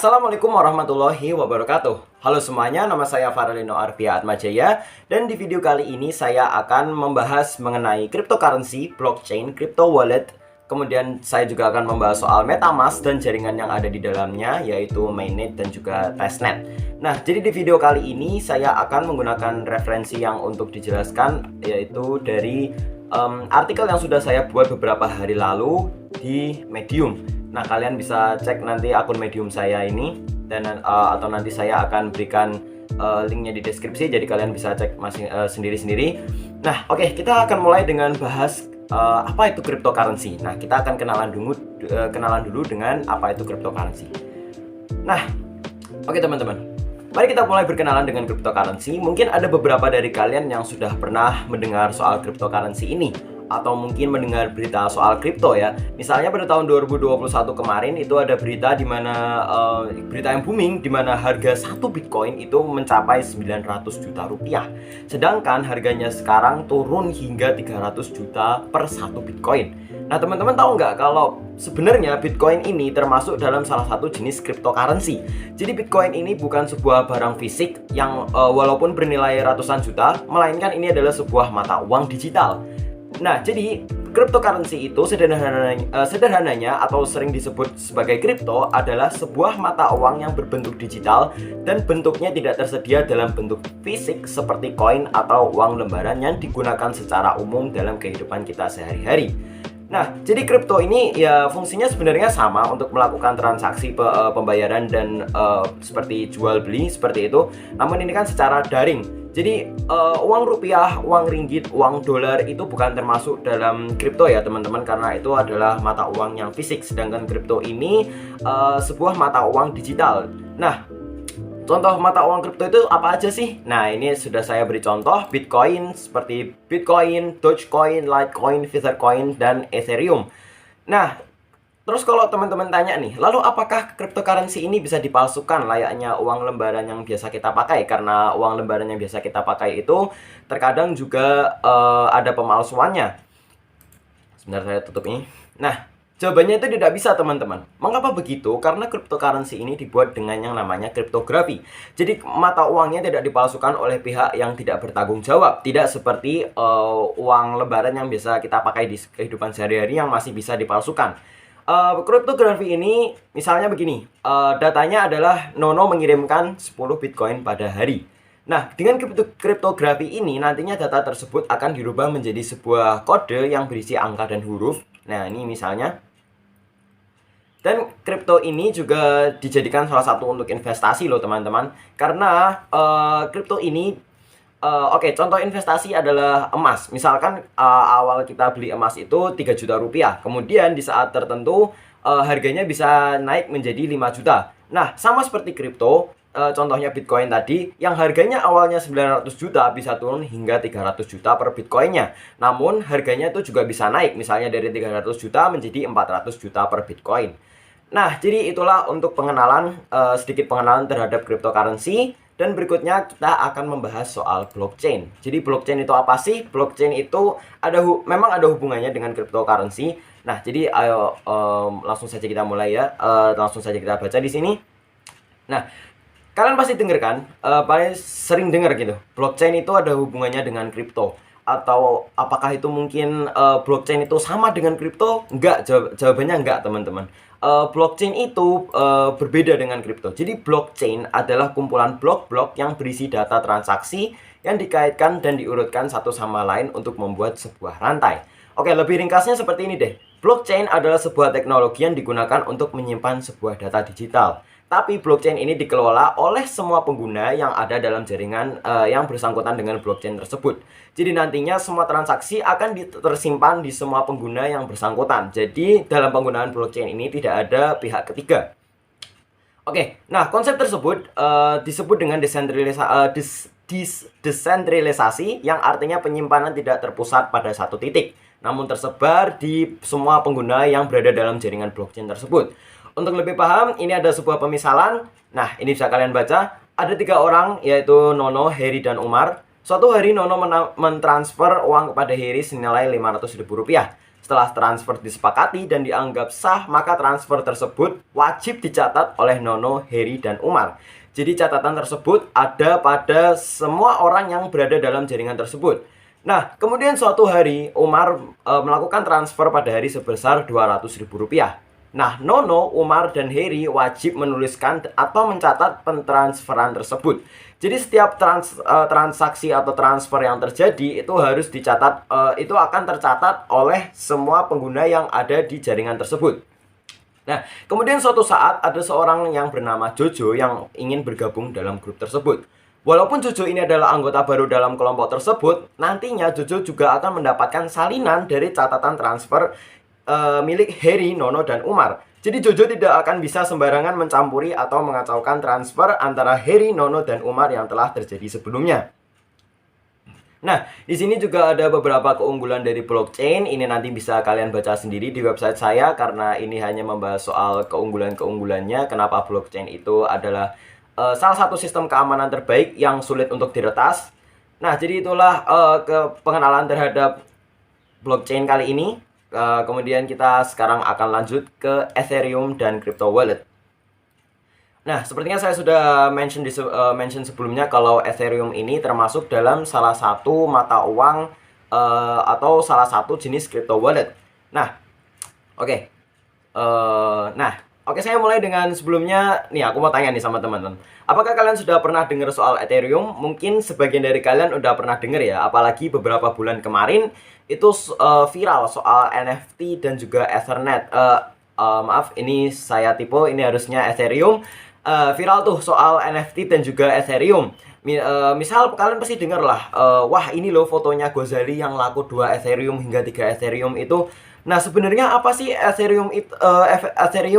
Assalamualaikum warahmatullahi wabarakatuh. Halo semuanya, nama saya Farlino Arvia Atmajaya. Dan di video kali ini saya akan membahas mengenai cryptocurrency, blockchain, crypto wallet. Kemudian saya juga akan membahas soal MetaMask dan jaringan yang ada di dalamnya, yaitu mainnet dan juga testnet. Nah, jadi di video kali ini saya akan menggunakan referensi yang untuk dijelaskan, yaitu dari artikel yang sudah saya buat beberapa hari lalu di Medium. Nah, kalian bisa cek nanti akun Medium saya ini, dan atau nanti saya akan berikan linknya di deskripsi, jadi kalian bisa cek masing sendiri-sendiri. Nah, oke, kita akan mulai dengan bahas apa itu cryptocurrency. Nah, kita akan kenalan dulu dengan apa itu cryptocurrency. Nah, oke teman-teman, mari kita mulai berkenalan dengan cryptocurrency. Mungkin ada beberapa dari kalian yang sudah pernah mendengar soal cryptocurrency ini, atau mungkin mendengar berita soal kripto ya. Misalnya pada tahun 2021 kemarin itu ada berita di mana berita yang booming di mana harga satu Bitcoin itu mencapai 900 juta rupiah. Sedangkan harganya sekarang turun hingga 300 juta per satu Bitcoin. Nah, teman-teman tahu nggak kalau sebenarnya Bitcoin ini termasuk dalam salah satu jenis cryptocurrency. Jadi Bitcoin ini bukan sebuah barang fisik yang walaupun bernilai ratusan juta, melainkan ini adalah sebuah mata uang digital. Nah, jadi cryptocurrency itu sederhananya atau sering disebut sebagai kripto adalah sebuah mata uang yang berbentuk digital dan bentuknya tidak tersedia dalam bentuk fisik seperti koin atau uang lembaran yang digunakan secara umum dalam kehidupan kita sehari-hari. Nah, jadi kripto ini ya fungsinya sebenarnya sama untuk melakukan transaksi pembayaran dan seperti jual beli seperti itu. Namun ini kan secara daring. Jadi uang rupiah, uang ringgit, uang dolar itu bukan termasuk dalam kripto ya teman-teman, karena itu adalah mata uang yang fisik. Sedangkan kripto ini sebuah mata uang digital. Nah, contoh mata uang kripto itu apa aja sih? Nah, ini sudah saya beri contoh Bitcoin seperti Bitcoin, Dogecoin, Litecoin, Tethercoin, dan Ethereum. Nah, terus kalau teman-teman tanya nih, lalu apakah cryptocurrency ini bisa dipalsukan layaknya uang lembaran yang biasa kita pakai? Karena uang lembaran yang biasa kita pakai itu terkadang juga ada pemalsuannya. Sebentar, saya tutup ini. Nah, jawabannya itu tidak bisa teman-teman. Mengapa begitu? Karena cryptocurrency ini dibuat dengan yang namanya kriptografi. Jadi mata uangnya tidak dipalsukan oleh pihak yang tidak bertanggung jawab. Tidak seperti uang lembaran yang biasa kita pakai di kehidupan sehari-hari yang masih bisa dipalsukan. Kriptografi ini misalnya begini, datanya adalah Nono mengirimkan 10 Bitcoin pada hari. Nah, dengan kriptografi ini nantinya data tersebut akan dirubah menjadi sebuah kode yang berisi angka dan huruf. Nah, ini misalnya. Dan kripto ini juga dijadikan salah satu untuk investasi loh teman-teman. Karena kripto ini oke, contoh investasi adalah emas. Misalkan awal kita beli emas itu 3 juta rupiah. Kemudian di saat tertentu harganya bisa naik menjadi 5 juta. Nah, sama seperti kripto, contohnya Bitcoin tadi, yang harganya awalnya 900 juta bisa turun hingga 300 juta per Bitcoinnya. Namun harganya itu juga bisa naik, misalnya dari 300 juta menjadi 400 juta per Bitcoin. Nah, jadi itulah untuk sedikit pengenalan terhadap cryptocurrency. Dan berikutnya kita akan membahas soal blockchain. Jadi blockchain itu apa sih? Blockchain itu memang ada hubungannya dengan cryptocurrency. Nah, jadi ayo langsung saja kita mulai ya. Langsung saja kita baca di sini. Nah, kalian pasti dengar kan? Paling sering dengar gitu. Blockchain itu ada hubungannya dengan kripto. Atau apakah itu mungkin blockchain itu sama dengan kripto? Enggak, jawabannya enggak teman-teman. Blockchain itu berbeda dengan kripto. Jadi blockchain adalah kumpulan blok-blok yang berisi data transaksi yang dikaitkan dan diurutkan satu sama lain untuk membuat sebuah rantai. Oke, lebih ringkasnya seperti ini deh. Blockchain adalah sebuah teknologi yang digunakan untuk menyimpan sebuah data digital. Tapi blockchain ini dikelola oleh semua pengguna yang ada dalam jaringan yang bersangkutan dengan blockchain tersebut. Jadi nantinya semua transaksi akan tersimpan di semua pengguna yang bersangkutan. Jadi dalam penggunaan blockchain ini tidak ada pihak ketiga. Oke, nah konsep tersebut disebut dengan desentralisasi, yang artinya penyimpanan tidak terpusat pada satu titik, namun tersebar di semua pengguna yang berada dalam jaringan blockchain tersebut. Untuk lebih paham, ini ada sebuah pemisalan. Nah, ini bisa kalian baca. Ada 3 orang, yaitu Nono, Heri, dan Umar. Suatu hari Nono mentransfer uang kepada Heri senilai 500.000 rupiah. Setelah transfer disepakati dan dianggap sah, maka transfer tersebut wajib dicatat oleh Nono, Heri, dan Umar. Jadi catatan tersebut ada pada semua orang yang berada dalam jaringan tersebut. Nah, kemudian suatu hari Umar melakukan transfer pada hari sebesar Rp200.000. Nah, Nono, Umar, dan Heri wajib menuliskan atau mencatat pentransferan tersebut. Jadi setiap transaksi atau transfer yang terjadi itu harus dicatat, itu akan tercatat oleh semua pengguna yang ada di jaringan tersebut. Nah, kemudian suatu saat ada seorang yang bernama Jojo yang ingin bergabung dalam grup tersebut. Walaupun Jojo ini adalah anggota baru dalam kelompok tersebut, nantinya Jojo juga akan mendapatkan salinan dari catatan transfer milik Heri, Nono, dan Umar. Jadi Jojo tidak akan bisa sembarangan mencampuri atau mengacaukan transfer antara Heri, Nono, dan Umar yang telah terjadi sebelumnya. Nah, di sini juga ada beberapa keunggulan dari blockchain. Ini nanti bisa kalian baca sendiri di website saya karena ini hanya membahas soal keunggulan-keunggulannya. Kenapa blockchain itu adalah salah satu sistem keamanan terbaik yang sulit untuk diretas. Nah, jadi itulah pengenalan terhadap blockchain kali ini. Kemudian kita sekarang akan lanjut ke Ethereum dan crypto wallet. Nah, sepertinya saya sudah mention sebelumnya kalau Ethereum ini termasuk dalam salah satu mata uang atau salah satu jenis crypto wallet. Nah, oke. Oke, saya mulai dengan sebelumnya. Nih, aku mau tanya nih sama teman-teman. Apakah kalian sudah pernah dengar soal Ethereum? Mungkin sebagian dari kalian udah pernah dengar ya. Apalagi beberapa bulan kemarin itu viral soal NFT dan juga Ethernet. Maaf, ini saya tipe. Ini harusnya Ethereum. Viral tuh soal NFT dan juga Ethereum. Misal kalian pasti dengar lah, wah ini loh fotonya Gozali yang laku 2 Ethereum hingga 3 Ethereum itu. Nah, sebenarnya apa sih Ethereum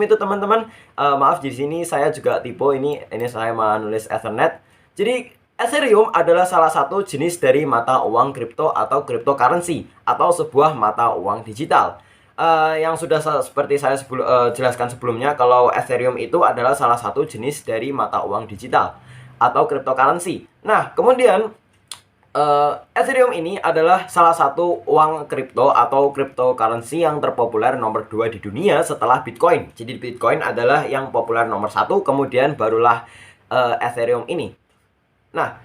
itu teman-teman? Maaf, di sini saya juga tipe ini saya menulis Ethernet. Jadi Ethereum adalah salah satu jenis dari mata uang kripto atau cryptocurrency atau sebuah mata uang digital. Yang sudah seperti saya jelaskan sebelumnya, kalau Ethereum itu adalah salah satu jenis dari mata uang digital atau cryptocurrency. Nah, kemudian Ethereum ini adalah salah satu uang kripto atau cryptocurrency yang terpopuler nomor 2 di dunia setelah Bitcoin. Jadi Bitcoin adalah yang populer nomor 1, kemudian barulah Ethereum ini. Nah,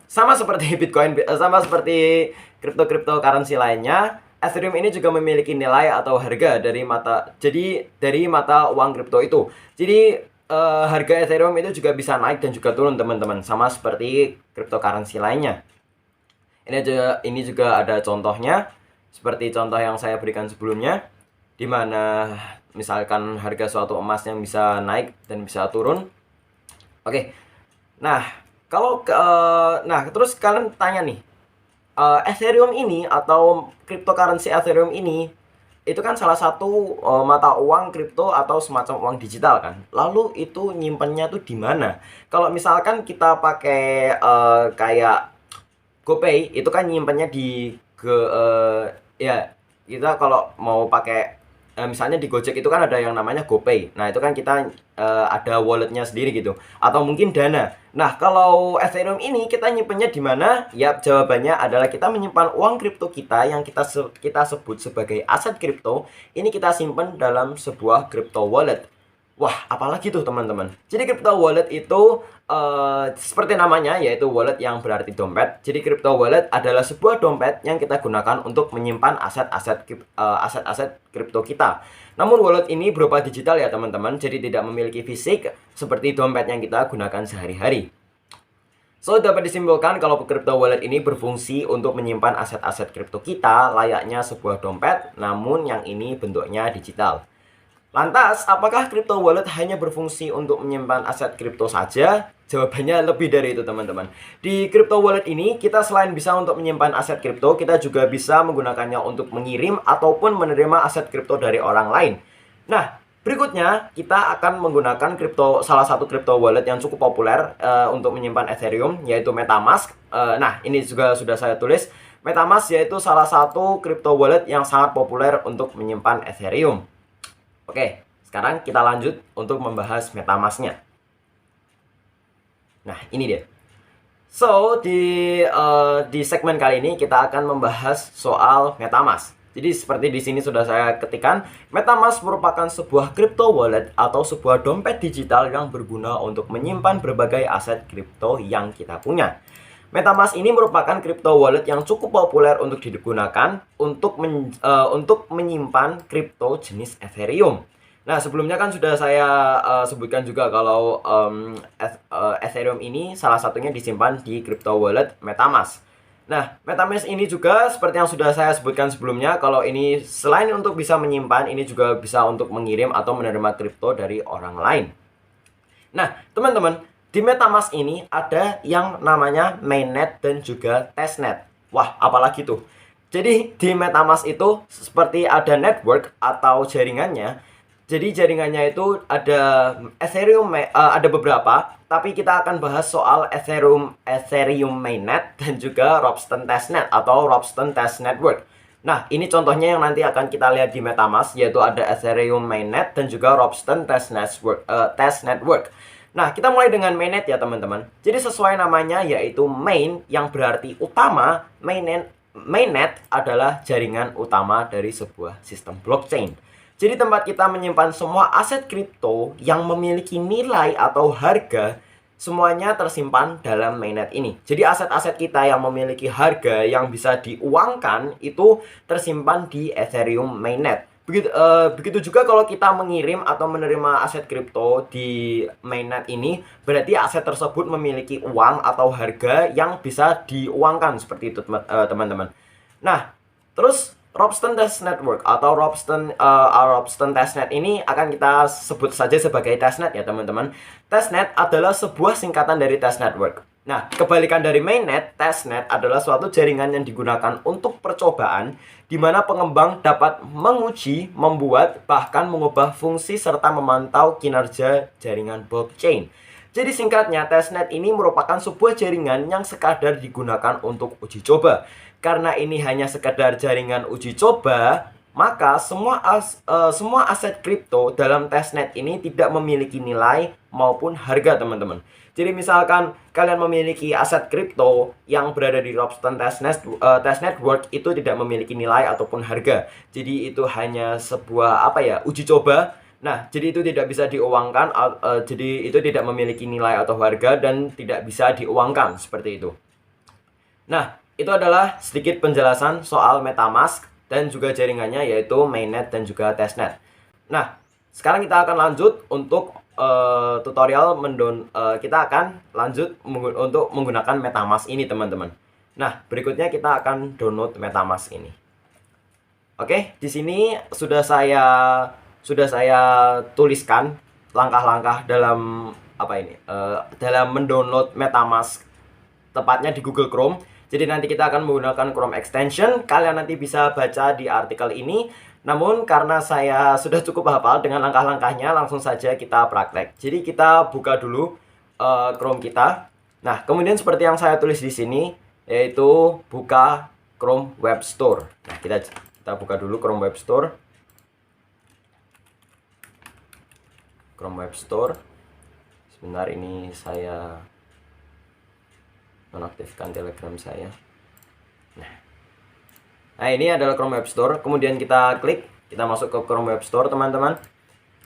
sama seperti Bitcoin, sama seperti cryptocurrency lainnya, Ethereum ini juga memiliki nilai atau harga dari mata uang kripto itu. Jadi harga Ethereum itu juga bisa naik dan juga turun teman-teman, sama seperti cryptocurrency lainnya. Ini juga ada contohnya, seperti contoh yang saya berikan sebelumnya, di mana misalkan harga suatu emas yang bisa naik dan bisa turun. Oke. Nah, terus kalian tanya nih, Ethereum ini atau cryptocurrency Ethereum ini itu kan salah satu mata uang kripto atau semacam uang digital kan. Lalu itu nyimpennya tuh di mana? Kalau misalkan kita pakai kayak GoPay, itu kan nyimpennya di ya kita kalau mau pakai misalnya di Gojek itu kan ada yang namanya GoPay. Nah, itu kan kita ada walletnya sendiri gitu. Atau mungkin Dana. Nah, kalau Ethereum ini kita nyimpennya di mana? Ya, jawabannya adalah kita menyimpan uang kripto kita yang kita sebut sebagai aset kripto. Ini kita simpan dalam sebuah crypto wallet. Wah, apalagi tuh teman-teman. Jadi crypto wallet itu seperti namanya, yaitu wallet yang berarti dompet. Jadi crypto wallet adalah sebuah dompet yang kita gunakan untuk menyimpan aset-aset kripto kita. Namun wallet ini berupa digital ya teman-teman, jadi tidak memiliki fisik seperti dompet yang kita gunakan sehari-hari. So, dapat disimpulkan kalau crypto wallet ini berfungsi untuk menyimpan aset-aset kripto kita layaknya sebuah dompet, namun yang ini bentuknya digital. Lantas, apakah crypto wallet hanya berfungsi untuk menyimpan aset kripto saja? Jawabannya lebih dari itu teman-teman. Di crypto wallet ini, kita selain bisa untuk menyimpan aset kripto, kita juga bisa menggunakannya untuk mengirim ataupun menerima aset kripto dari orang lain. Nah, berikutnya kita akan menggunakan salah satu crypto wallet yang cukup populer untuk menyimpan Ethereum, yaitu MetaMask. Nah, ini juga sudah saya tulis. MetaMask yaitu salah satu crypto wallet yang sangat populer untuk menyimpan Ethereum. Oke, sekarang kita lanjut untuk membahas MetaMask-nya. Nah, ini dia. So, di segmen kali ini kita akan membahas soal MetaMask. Jadi seperti di sini sudah saya ketikkan, MetaMask merupakan sebuah crypto wallet atau sebuah dompet digital yang berguna untuk menyimpan berbagai aset kripto yang kita punya. MetaMask ini merupakan crypto wallet yang cukup populer untuk digunakan untuk menyimpan kripto jenis Ethereum. Nah, sebelumnya kan sudah saya sebutkan juga kalau Ethereum ini salah satunya disimpan di crypto wallet MetaMask. Nah, MetaMask ini juga seperti yang sudah saya sebutkan sebelumnya, kalau ini selain untuk bisa menyimpan, ini juga bisa untuk mengirim atau menerima kripto dari orang lain. Nah, teman-teman, di MetaMask ini ada yang namanya mainnet dan juga testnet. Wah, apalagi tuh. Jadi di MetaMask itu seperti ada network atau jaringannya. Jadi jaringannya itu ada Ethereum, ada beberapa, tapi kita akan bahas soal Ethereum mainnet dan juga Ropsten testnet atau Ropsten test network. Nah, ini contohnya yang nanti akan kita lihat di MetaMask, yaitu ada Ethereum mainnet dan juga Ropsten test network. Nah, kita mulai dengan mainnet ya teman-teman. Jadi sesuai namanya yaitu main yang berarti utama, mainnet adalah jaringan utama dari sebuah sistem blockchain. Jadi tempat kita menyimpan semua aset kripto yang memiliki nilai atau harga, semuanya tersimpan dalam mainnet ini. Jadi aset-aset kita yang memiliki harga yang bisa diuangkan itu tersimpan di Ethereum mainnet. Begitu juga kalau kita mengirim atau menerima aset kripto di mainnet ini, berarti aset tersebut memiliki uang atau harga yang bisa diuangkan seperti itu teman-teman. Nah, terus Ropsten Test Network atau Ropsten Testnet ini akan kita sebut saja sebagai testnet ya teman-teman. Testnet adalah sebuah singkatan dari test network. Nah, kebalikan dari mainnet, testnet adalah suatu jaringan yang digunakan untuk percobaan di mana pengembang dapat menguji, membuat, bahkan mengubah fungsi serta memantau kinerja jaringan blockchain. Jadi singkatnya, testnet ini merupakan sebuah jaringan yang sekadar digunakan untuk uji coba. Karena ini hanya sekadar jaringan uji coba, maka semua aset kripto dalam testnet ini tidak memiliki nilai maupun harga teman-teman. Jadi misalkan kalian memiliki aset kripto yang berada di Ropsten test network itu tidak memiliki nilai ataupun harga. Jadi itu hanya sebuah uji coba. Nah, jadi itu tidak bisa diuangkan, jadi itu tidak memiliki nilai atau harga dan tidak bisa diuangkan seperti itu. Nah, itu adalah sedikit penjelasan soal MetaMask dan juga jaringannya yaitu mainnet dan juga testnet. Nah, sekarang kita akan lanjut untuk tutorial kita akan lanjut untuk menggunakan MetaMask ini teman-teman. Nah, berikutnya kita akan download MetaMask ini. Oke, di sini sudah saya tuliskan langkah-langkah dalam dalam mendownload MetaMask, tepatnya di Google Chrome. Jadi nanti kita akan menggunakan Chrome extension. Kalian nanti bisa baca di artikel ini. Namun karena saya sudah cukup hafal dengan langkah-langkahnya, langsung saja kita praktek. Jadi kita buka dulu Chrome kita. Nah, kemudian seperti yang saya tulis di sini, yaitu buka Chrome Web Store. Nah, kita buka dulu Chrome Web Store. Chrome Web Store. Sebentar, ini saya menaktifkan Telegram saya. Nah, ini adalah Chrome Web Store. Kemudian kita klik, kita masuk ke Chrome Web Store, teman-teman.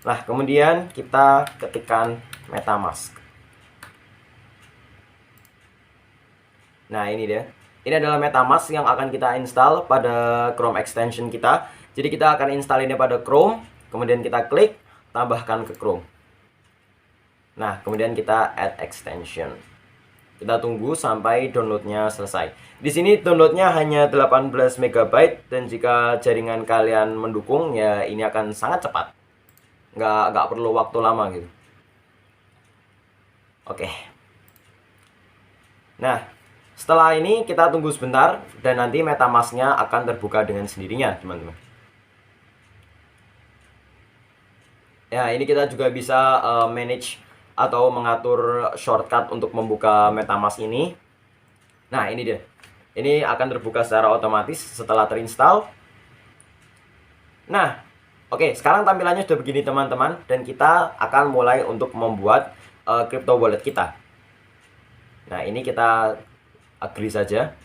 Nah, kemudian kita ketikkan MetaMask. Nah, ini dia. Ini adalah MetaMask yang akan kita install pada Chrome extension kita. Jadi kita akan install ini pada Chrome, kemudian kita klik, tambahkan ke Chrome. Nah, kemudian kita add extension. Kita tunggu sampai downloadnya selesai. Di sini downloadnya hanya 18 MB dan jika jaringan kalian mendukung ya ini akan sangat cepat. Nggak perlu waktu lama gitu. Oke. Nah, setelah ini kita tunggu sebentar dan nanti MetaMask-nya akan terbuka dengan sendirinya, teman-teman. Ya, ini kita juga bisa manage atau mengatur shortcut untuk membuka MetaMask ini. Nah, ini dia. Ini akan terbuka secara otomatis setelah terinstall. Nah, oke, sekarang tampilannya sudah begini teman-teman, dan kita akan mulai untuk membuat crypto wallet kita. Nah, ini kita agree saja.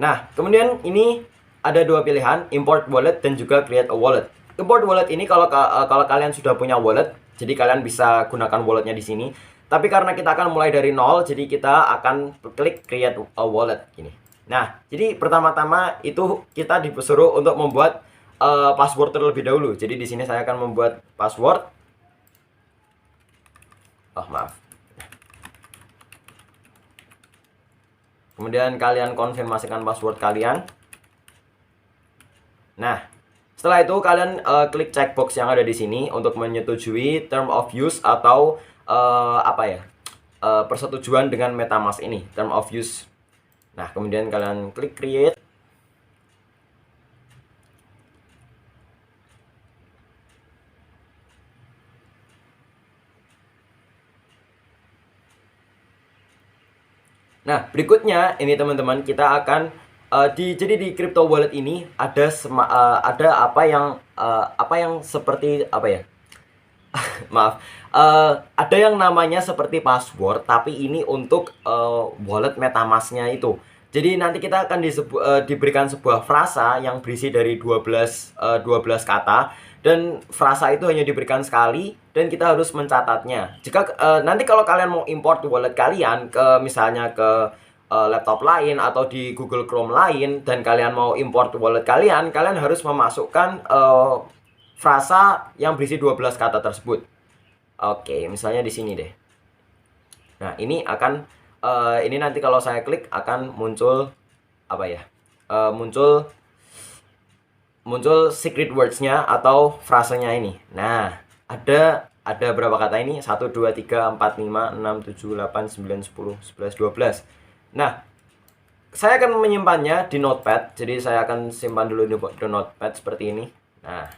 Nah, kemudian ini ada dua pilihan, import wallet dan juga create a wallet. Import wallet ini kalau kalian sudah punya wallet, jadi kalian bisa gunakan walletnya di sini. Tapi karena kita akan mulai dari nol, jadi kita akan klik create a wallet ini. Nah, jadi pertama-tama itu kita disuruh untuk membuat password terlebih dahulu. Jadi di sini saya akan membuat password. Oh, maaf. Kemudian kalian konfirmasikan password kalian. Nah, setelah itu kalian klik checkbox yang ada di sini untuk menyetujui term of use atau persetujuan dengan MetaMask ini, term of use. Nah, kemudian kalian klik create. Nah, berikutnya ini teman-teman, kita akan jadi di crypto wallet ini ada apa yang seperti apa ya? Maaf. Ada yang namanya seperti password, tapi ini untuk wallet MetaMask-nya itu. Jadi nanti kita akan diberikan sebuah frasa yang berisi dari 12 kata, dan frasa itu hanya diberikan sekali dan kita harus mencatatnya. Jika nanti kalau kalian mau import wallet kalian ke misalnya ke laptop lain atau di Google Chrome lain dan kalian mau import wallet kalian harus memasukkan frasa yang berisi 12 kata tersebut. Oke, misalnya di sini deh. Nah, ini akan ini nanti kalau saya klik akan muncul apa ya? Muncul secret words-nya atau frasanya ini. Nah, ada berapa kata ini? 1 2 3 4 5 6 7 8 9 10 11 12. Nah, saya akan menyimpannya di notepad. Jadi saya akan simpan dulu di notepad seperti ini. Nah,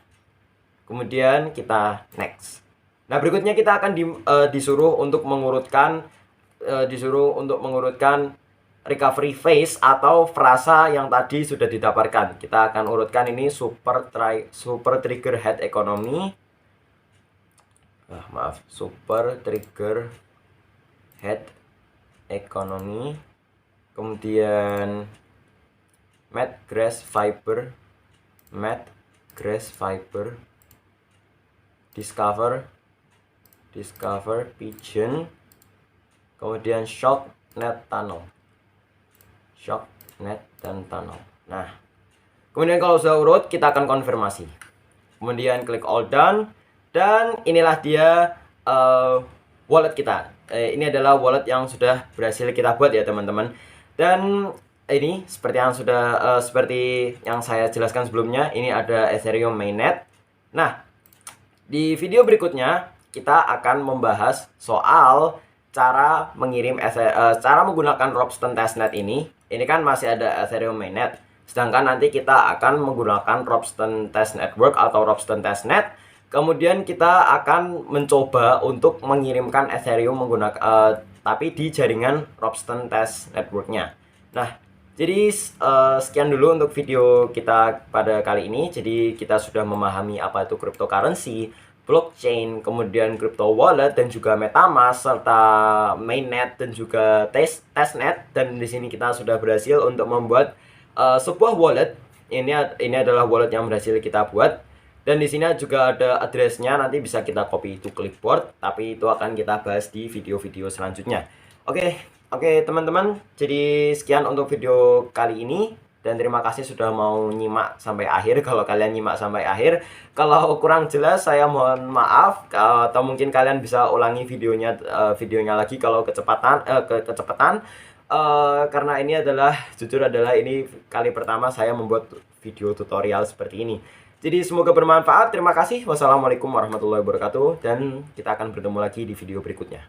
kemudian kita next. Nah, berikutnya kita akan disuruh untuk mengurutkan recovery phase atau frasa yang tadi sudah didapatkan. Kita akan urutkan ini super trigger head economy. Super trigger head economy. Kemudian matte grass fiber, discover pigeon, kemudian shock net dan tunnel. Nah, kemudian kalau sudah urut kita akan konfirmasi, kemudian klik all done, dan inilah dia wallet kita. Ini adalah wallet yang sudah berhasil kita buat ya teman-teman. Dan ini seperti yang saya jelaskan sebelumnya, ini ada Ethereum mainnet. Nah, di video berikutnya kita akan membahas soal cara menggunakan Ropsten testnet ini. Ini kan masih ada Ethereum mainnet. Sedangkan nanti kita akan menggunakan Ropsten Test Network atau Ropsten testnet. Kemudian kita akan mencoba untuk mengirimkan Ethereum menggunakan tapi di jaringan Ropsten Test Network-nya. Nah, jadi sekian dulu untuk video kita pada kali ini. Jadi kita sudah memahami apa itu cryptocurrency, blockchain, kemudian crypto wallet dan juga MetaMask serta mainnet dan juga testnet. Dan di sini kita sudah berhasil untuk membuat sebuah wallet. Ini adalah wallet yang berhasil kita buat. Dan di sini juga ada address-nya, nanti bisa kita copy to clipboard, tapi itu akan kita bahas di video-video selanjutnya. Oke teman-teman, jadi sekian untuk video kali ini. Dan terima kasih sudah mau nyimak sampai akhir. Kalau kalian nyimak sampai akhir, kalau kurang jelas saya mohon maaf, atau mungkin kalian bisa ulangi videonya lagi kalau kecepatan. Karena ini jujur adalah ini kali pertama saya membuat video tutorial seperti ini. Jadi semoga bermanfaat. Terima kasih. Wassalamualaikum warahmatullahi wabarakatuh. Dan kita akan bertemu lagi di video berikutnya.